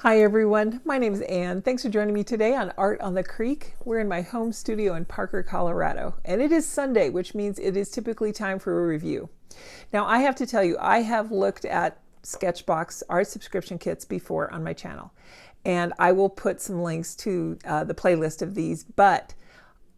Hi everyone, my name is Anne. Thanks for joining me today on Art on the Creek. We're in my home studio in Parker, Colorado, and it is Sunday, which means it is typically time for a review. Now I have to tell you, I have looked at SketchBox art subscription kits before on my channel, and I will put some links to the playlist of these, but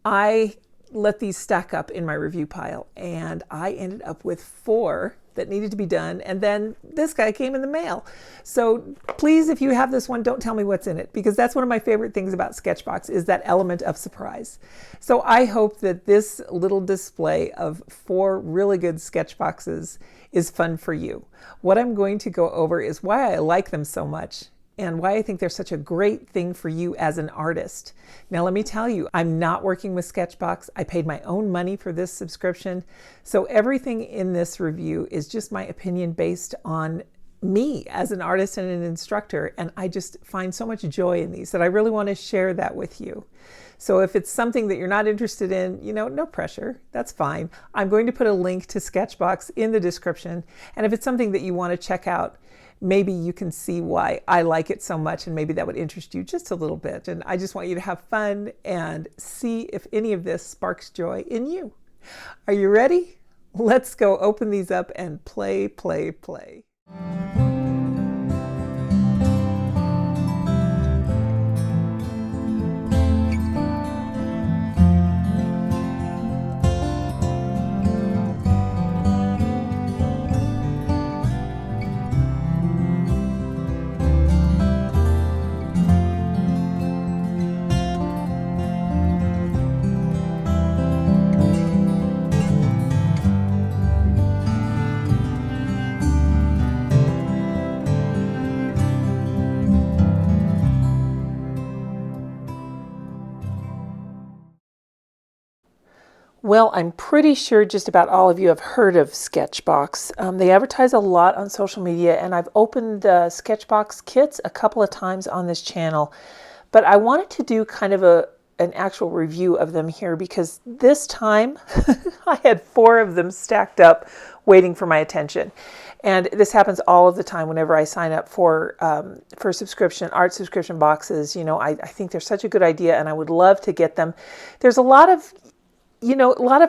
I let these stack up in my review pile, and I ended up with 4 that needed to be done, and then this guy came in the mail. So please, if you have this one, don't tell me what's in it, because that's one of my favorite things about SketchBox is that element of surprise. So I hope that this little display of 4 really good SketchBoxes is fun for you. What I'm going to go over is why I like them so much and why I think they're such a great thing for you as an artist. Now let me tell you, I'm not working with SketchBox. I paid my own money for this subscription. So everything in this review is just my opinion based on me as an artist and an instructor. And I just find so much joy in these that I really want to share that with you. So if it's something that you're not interested in, no pressure, that's fine. I'm going to put a link to SketchBox in the description. And if it's something that you want to check out, maybe you can see why I like it so much, and maybe that would interest you just a little bit. And I just want you to have fun and see if any of this sparks joy in you. Are you ready? Let's go open these up and play. Well, I'm pretty sure just about all of you have heard of SketchBox. They advertise a lot on social media, and I've opened the SketchBox kits a couple of times on this channel. But I wanted to do kind of an actual review of them here because this time I had 4 of them stacked up waiting for my attention. And this happens all of the time whenever I sign up for subscription, art subscription boxes. I think they're such a good idea, and I would love to get them. There's a lot of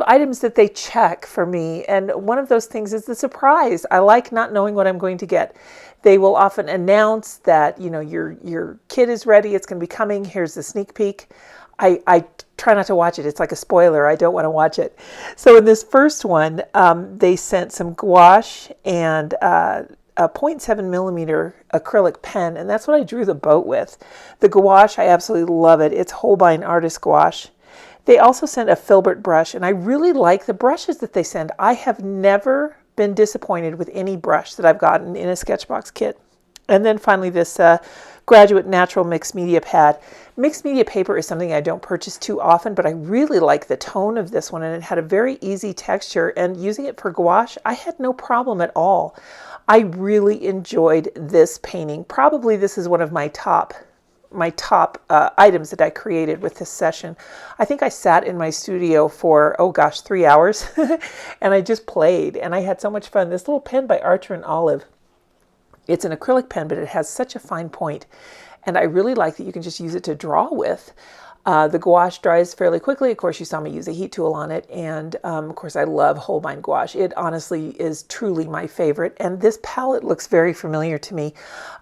items that they check for me. And one of those things is the surprise. I like not knowing what I'm going to get. They will often announce that, your kit is ready. It's going to be coming. Here's the sneak peek. I try not to watch it. It's like a spoiler. I don't want to watch it. So in this first one, they sent some gouache and a 0.7 millimeter acrylic pen. And that's what I drew the boat with. The gouache, I absolutely love it. It's Holbein Artist Gouache. They also sent a filbert brush, and I really like the brushes that they send. I have never been disappointed with any brush that I've gotten in a SketchBox kit. And then finally this Graduate Natural Mixed Media Pad. Mixed media paper is something I don't purchase too often, but I really like the tone of this one, and it had a very easy texture, and using it for gouache, I had no problem at all. I really enjoyed this painting. Probably this is one of my top items that I created with this session. I think I sat in my studio for, 3 hours and I just played, and I had so much fun. This little pen by Archer and Olive, it's an acrylic pen, but it has such a fine point, and I really like that you can just use it to draw with. The gouache dries fairly quickly. Of course, you saw me use a heat tool on it. And of course, I love Holbein gouache. It honestly is truly my favorite. And this palette looks very familiar to me.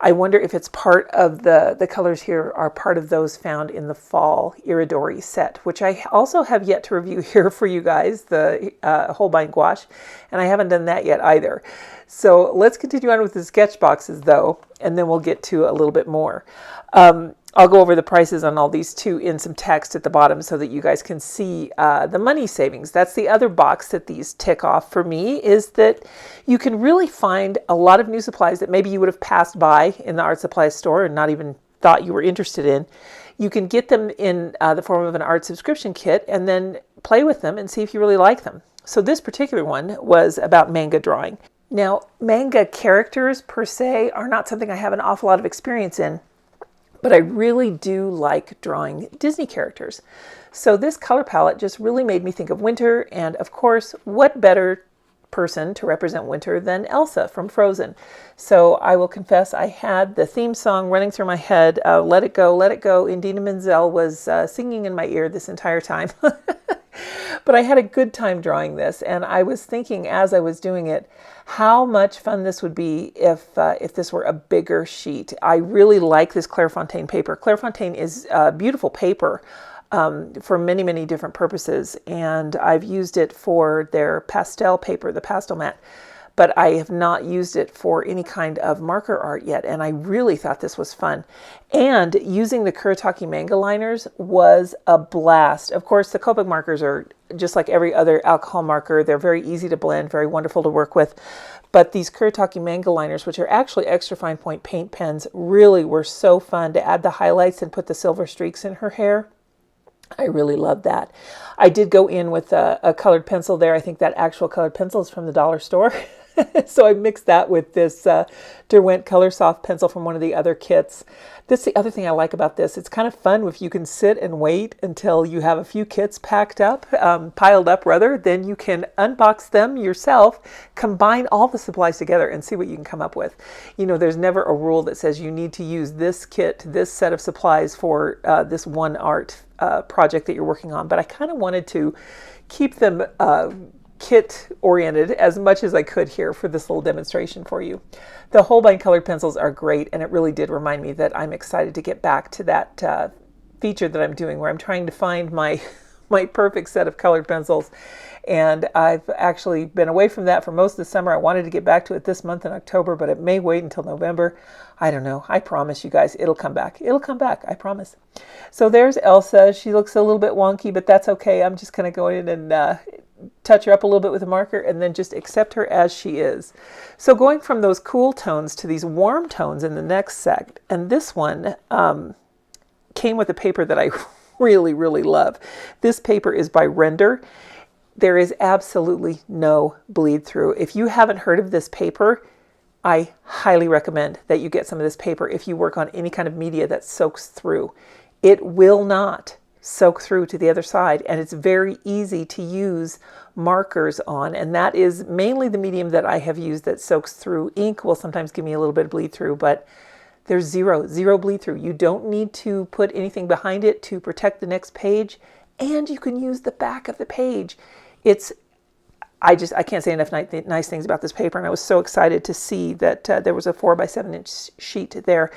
I wonder if it's part of the colors here are part of those found in the fall Iridori set, which I also have yet to review here for you guys, the Holbein gouache. And I haven't done that yet either. So let's continue on with the SketchBoxes though, and then we'll get to a little bit more. I'll go over the prices on all these too in some text at the bottom so that you guys can see the money savings. That's the other box that these tick off for me, is that you can really find a lot of new supplies that maybe you would have passed by in the art supply store and not even thought you were interested in. You can get them in the form of an art subscription kit and then play with them and see if you really like them. So this particular one was about manga drawing. Now, manga characters per se are not something I have an awful lot of experience in, but I really do like drawing Disney characters. So this color palette just really made me think of winter, and of course, what better person to represent winter than Elsa from Frozen. So I will confess I had the theme song running through my head. Let It Go, Let It Go. Indina Menzel was singing in my ear this entire time. But I had a good time drawing this, and I was thinking as I was doing it how much fun this would be if this were a bigger sheet. I really like this Clairefontaine paper. Clairefontaine is a beautiful paper for many, many different purposes, and I've used it for their pastel paper, the pastel mat, but I have not used it for any kind of marker art yet, and I really thought this was fun. And using the Kuretake Manga liners was a blast. Of course, the Copic markers are just like every other alcohol marker. They're very easy to blend, very wonderful to work with. But these Kuretake Manga liners, which are actually extra fine point paint pens, really were so fun to add the highlights and put the silver streaks in her hair. I really love that. I did go in with a colored pencil there. I think that actual colored pencil is from the dollar store. So I mixed that with this Derwent Color Soft pencil from one of the other kits. That's the other thing I like about this. It's kind of fun if you can sit and wait until you have a few kits packed up, piled up rather, then you can unbox them yourself, combine all the supplies together and see what you can come up with. You know, there's never a rule that says you need to use this kit, this set of supplies for this one art project that you're working on, but I kind of wanted to keep them kit oriented as much as I could here for this little demonstration for you. The Holbein colored pencils are great, and it really did remind me that I'm excited to get back to that feature that I'm doing where I'm trying to find my perfect set of colored pencils, and I've actually been away from that for most of the summer. I wanted to get back to it this month in October, but it may wait until November. I don't know. I promise you guys it'll come back. It'll come back. I promise. So there's Elsa. She looks a little bit wonky, but that's okay. I'm just going to go in and touch her up a little bit with a marker and then just accept her as she is. So going from those cool tones to these warm tones in the next set, and this one came with a paper that I really, really love. This paper is by Render. There is absolutely no bleed through. If you haven't heard of this paper, I highly recommend that you get some of this paper if you work on any kind of media that soaks through. It will not soak through to the other side, and it's very easy to use markers on, and that is mainly the medium that I have used that soaks through. Ink will sometimes give me a little bit of bleed through, but there's zero bleed through. You don't need to put anything behind it to protect the next page, and you can use the back of the page. I can't say enough nice things about this paper, and I was so excited to see that there was a 4x7-inch sheet there.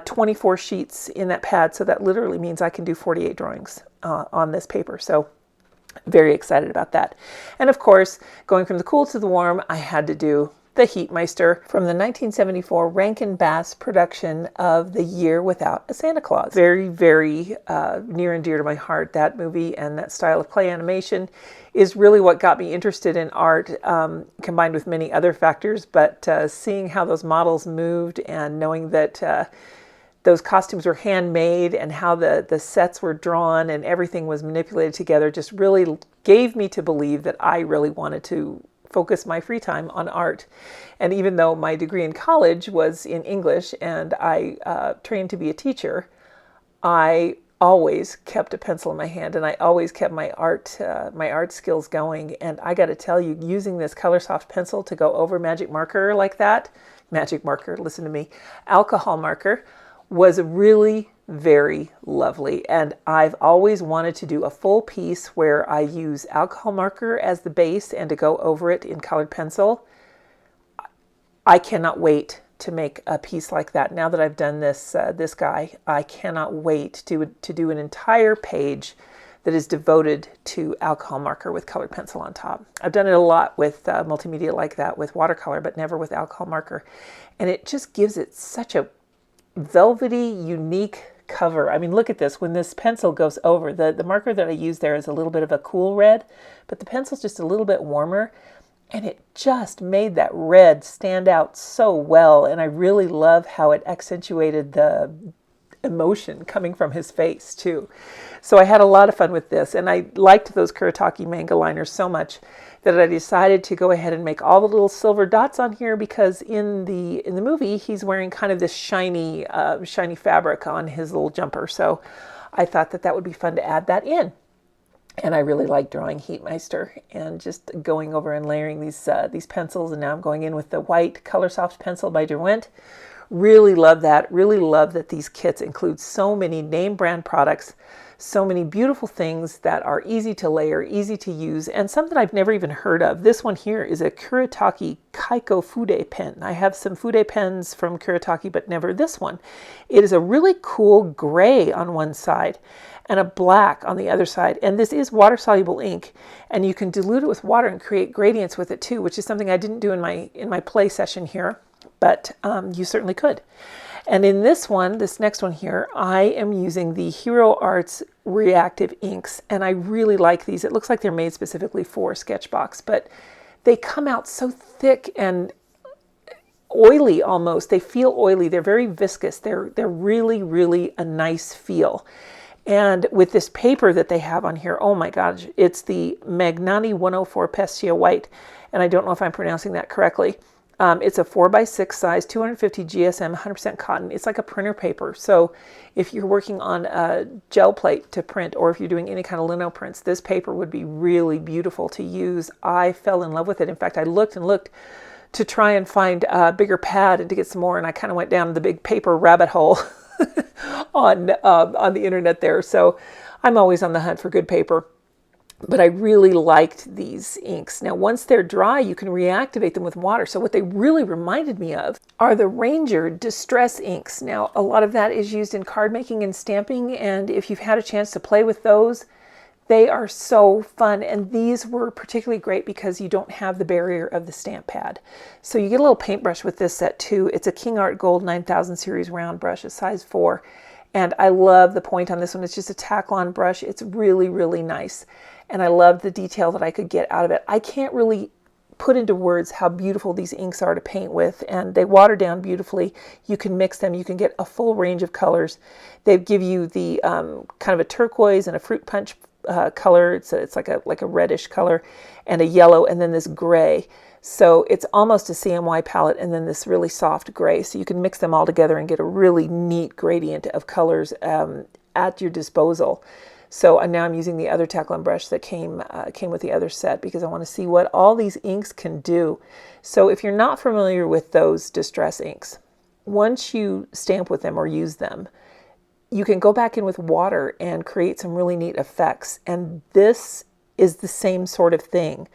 24 sheets in that pad, so that literally means I can do 48 drawings on this paper. So very excited about that. And of course, going from the cool to the warm, I had to do the Heatmeister from the 1974 Rankin Bass production of The Year Without a Santa Claus. Very, very near and dear to my heart. That movie and that style of clay animation is really what got me interested in art, combined with many other factors. But seeing how those models moved and knowing that those costumes were handmade and how the sets were drawn and everything was manipulated together just really gave me to believe that I really wanted to focus my free time on art. And even though my degree in college was in English and I trained to be a teacher, I always kept a pencil in my hand and I always kept my art skills going. And I got to tell you, using this Color Soft pencil to go over magic marker like that, magic marker, listen to me, alcohol marker, was really very lovely. And I've always wanted to do a full piece where I use alcohol marker as the base and to go over it in colored pencil. I cannot wait to make a piece like that. Now that I've done this guy, I cannot wait to do an entire page that is devoted to alcohol marker with colored pencil on top. I've done it a lot with multimedia like that, with watercolor, but never with alcohol marker. And it just gives it such a velvety, unique cover. I mean, look at this. When this pencil goes over, the marker that I use there is a little bit of a cool red, but the pencil's just a little bit warmer, and it just made that red stand out so well. And I really love how it accentuated the emotion coming from his face too. So I had a lot of fun with this, and I liked those Kuretake Manga liners so much that I decided to go ahead and make all the little silver dots on here, because in the movie he's wearing kind of this shiny fabric on his little jumper. So I thought that would be fun to add that in. And I really like drawing Heatmeister and just going over and layering these pencils. And now I'm going in with the white Color Soft pencil by Derwent. Really love that. Really love that these kits include so many name brand products, so many beautiful things that are easy to layer, easy to use, and some that I've never even heard of. This one here is a Kuretake Kaiko Fude pen. I have some Fude pens from Kuretake, but never this one. It is a really cool gray on one side and a black on the other side. And this is water-soluble ink, and you can dilute it with water and create gradients with it too, which is something I didn't do in my play session here, but you certainly could. And in this one, this next one here, I am using the Hero Arts Reactive inks, and I really like these. It looks like they're made specifically for Sketchbox, but they come out so thick and oily almost. They feel oily. They're very viscous. They're really, really a nice feel. And with this paper that they have on here, oh my gosh, it's the Magnani 104 Pescia White, and I don't know if I'm pronouncing that correctly. It's a 4x6 size, 250 GSM, 100% cotton. It's like a printer paper. So if you're working on a gel plate to print, or if you're doing any kind of lino prints, this paper would be really beautiful to use. I fell in love with it. In fact, I looked and looked to try and find a bigger pad and to get some more, and I kind of went down the big paper rabbit hole on the internet there. So I'm always on the hunt for good paper. But I really liked these inks. Now, once they're dry, you can reactivate them with water. So what they really reminded me of are the Ranger Distress inks. Now, a lot of that is used in card making and stamping, and if you've had a chance to play with those, they are so fun. And these were particularly great because you don't have the barrier of the stamp pad. So you get a little paintbrush with this set too. It's a King Art Gold 9000 series round brush, a size 4. And I love the point on this one. It's just a tack-on brush. It's really, really nice. And I love the detail that I could get out of it. I can't really put into words how beautiful these inks are to paint with, and they water down beautifully. You can mix them. You can get a full range of colors. They give you the kind of a turquoise and a fruit punch color. It's like a reddish color, and a yellow, and then this gray. So it's almost a CMY palette, and then this really soft gray. So you can mix them all together and get a really neat gradient of colors at your disposal. So now I'm using the other Taklon brush that came with the other set because I want to see what all these inks can do. So if you're not familiar with those distress inks, once you stamp with them or use them, you can go back in with water and create some really neat effects. And this is the same sort of thing,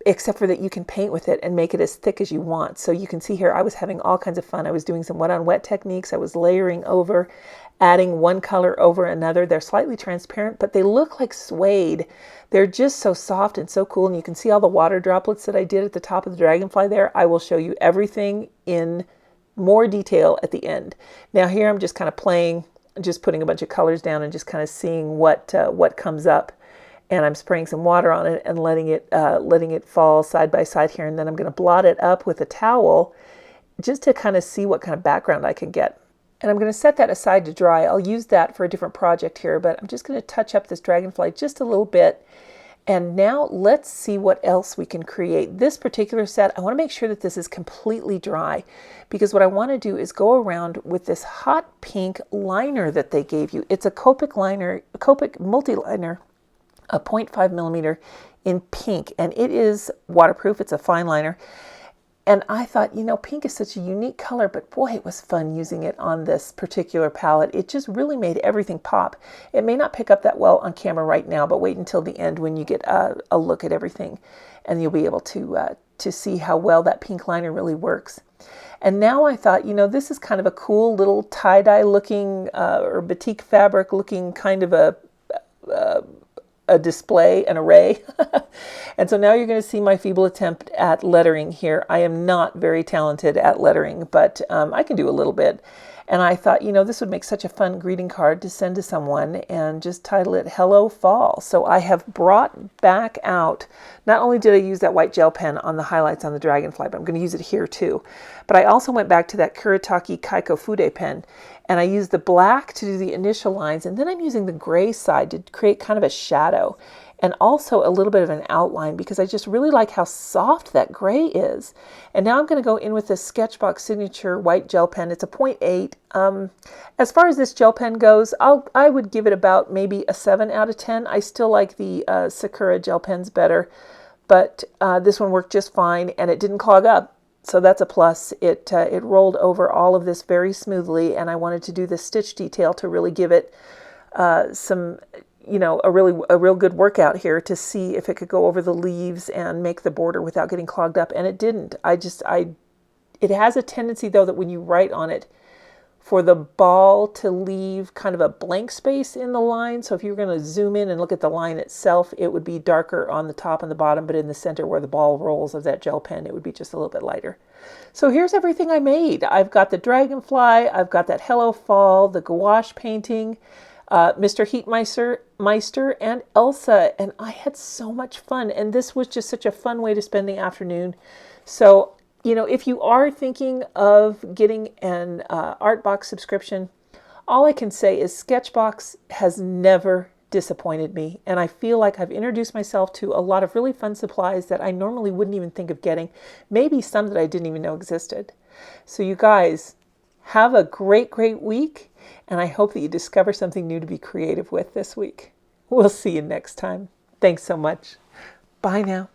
except for that you can paint with it and make it as thick as you want. So you can see here, I was having all kinds of fun. I was doing some wet on wet techniques. I was layering over, adding one color over another. They're slightly transparent, but they look like suede. They're just so soft and so cool. And you can see all the water droplets that I did at the top of the dragonfly there. I will show you everything in more detail at the end. Now here I'm just kind of playing, just putting a bunch of colors down and just kind of seeing what comes up. And I'm spraying some water on it and letting it fall side by side here. And then I'm going to blot it up with a towel just to kind of see what kind of background I can get. And I'm going to set that aside to dry. I'll use that for a different project here, but I'm just going to touch up this dragonfly just a little bit. And now let's see what else we can create. This particular set, I want to make sure that this is completely dry, because what I want to do is go around with this hot pink liner that they gave you. It's a Copic liner, Copic multi-liner, a 0.5 millimeter in pink, and it is waterproof. It's a fine liner. And I thought, you know, pink is such a unique color, but boy, it was fun using it on this particular palette. It just really made everything pop. It may not pick up that well on camera right now, but wait until the end when you get a look at everything, and you'll be able to see how well that pink liner really works. And now I thought, you know, this is kind of a cool little tie-dye looking or batik fabric looking kind of a display, an array. And so now you're going to see my feeble attempt at lettering here. I am not very talented at lettering, but I can do a little bit. And I thought, you know, this would make such a fun greeting card to send to someone, and just title it Hello Fall. So I have brought back out, not only did I use that white gel pen on the highlights on the dragonfly, but I'm going to use it here too. But I also went back to that Kuretake Kaiko Fude pen, and I used the black to do the initial lines, and then I'm using the gray side to create kind of a shadow. and also a little bit of an outline because I just really like how soft that gray is. And now I'm going to go in with this SketchBox Signature white gel pen. It's a 0.8. As far as this gel pen goes, I would give it about maybe a 7 out of 10. I still like the Sakura gel pens better, but this one worked just fine and it didn't clog up. So that's a plus. It rolled over all of this very smoothly, and I wanted to do the stitch detail to really give it some, a real good workout here to see if it could go over the leaves and make the border without getting clogged up, and it didn't. It has a tendency though that when you write on it, for the ball to leave kind of a blank space in the line. So if you were going to zoom in and look at the line itself, it would be darker on the top and the bottom, but in the center where the ball rolls of that gel pen, it would be just a little bit lighter. So here's everything I made. I've got the dragonfly, I've got that Hello Fall, the gouache painting, Mr. Heatmeister, and Elsa, and I had so much fun, and this was just such a fun way to spend the afternoon. So if you are thinking of getting an Artbox subscription, all I can say is Sketchbox has never disappointed me. And I feel like I've introduced myself to a lot of really fun supplies that I normally wouldn't even think of getting. Maybe some that I didn't even know existed. So you guys, have a great, great week. And I hope that you discover something new to be creative with this week. We'll see you next time. Thanks so much. Bye now.